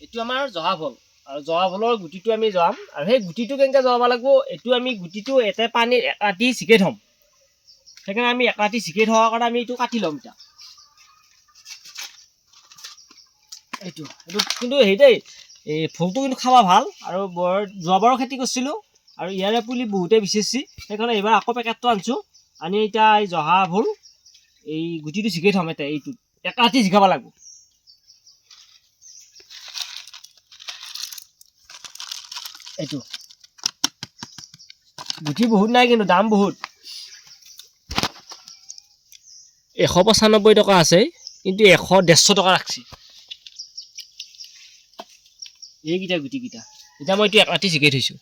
এইটো আমাৰ জহা ভোল আৰু জহা ভোলৰ গুটিটো আমি জহাম আৰু সেই গুটিটো কেনেকৈ জহাব লাগিব এইটো আমি গুটিটো এতে পানীত ৰাতি ছিকে থ'ম সেইকাৰণে আমি ৰাতি ছিকে থোৱাৰ কাৰণে আমি এইটো কাটি ল'ম এতিয়া এইটো কিন্তু হেৰি দেই এই ভোলটো কিন্তু খাব ভাল আৰু যোৱাবাৰো খেতি কৰিছিলোঁ আৰু ইয়াৰে পুলি বহুতে বিচাৰিছে সেইকাৰণে এইবাৰ আকৌ পেকেটটো আনিছোঁ আনি এতিয়া এই জহা ভোল এই গুটিটো ছিকে থ'ম এতিয়া এইটো ৰাতি ছিকাব লাগিব এইটো গুটি বহুত নাই কিন্তু দাম বহুত 195 টকা আছে কিন্তু 150 টকা ৰাখছি এইকেইটা গুটিকেইটা এতিয়া মই এইটো ৰাতি ছিকে থৈছোঁ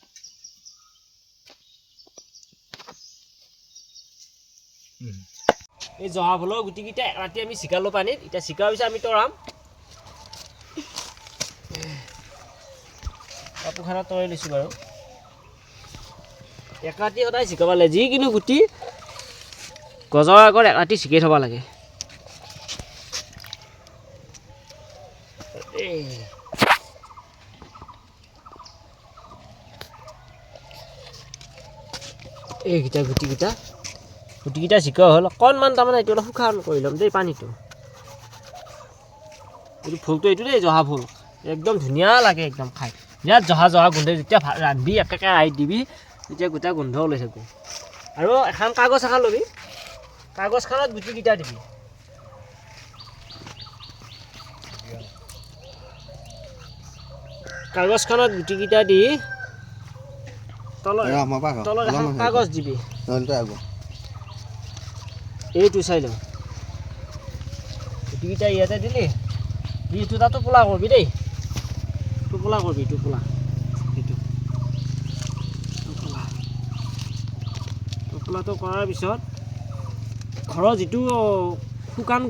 এই জহা ভোলৰ গুটিকেইটা ৰাতি আমি ছিকালোঁ পানীত এতিয়া ছিকাৰ পিছত আমি তৰাম কাপোৰখনত তৰাই লৈছোঁ বাৰু এক ৰাতি সদায় ছিকাব লাগে যিকোনো গুটি গজাৰ আগত এক ৰাতি ছিকে থ'ব লাগে এইকেইটা গুটিকেইটা ছিকা হ'ল অকণমান তাৰমানে এইটো অলপ শুকান কৰি ল'ম দেই পানীটো এইটো ভোলটো এইটো দেই জহা ভোল একদম ধুনীয়া লাগে একদম খাই বিৰাট জহা গোন্ধ যেতিয়া ৰান্ধবি একেবাৰে আহি দিবি তেতিয়া গোটা গোন্ধ ওলাই থাকিব আৰু এখন কাগজ এখন ল'বি কাগজখনত গুটিকেইটা দিবি কাগজখনত গুটিকেইটা দি তলত এখন কাগজ দিবি এইটো চাই লওঁ গুটিকেইটা ইয়াতে দিলি দি এইটো তাত টোপোলা কৰিবি দেই টোপোলা কৰিবি টোপোলাটো কৰাৰ পিছত ঘৰৰ যিটো শুকান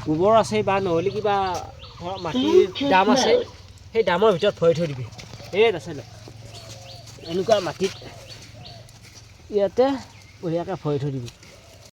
গোবৰ আছে বা নহ'লে কিবা মাটিৰ দাম আছে সেই দামৰ ভিতৰত ভৰাই থৈ দিবি চাই লওঁ এনেকুৱা মাটিত ইয়াতে বঢ়িয়াকৈ ভৰাই থৈ দিবি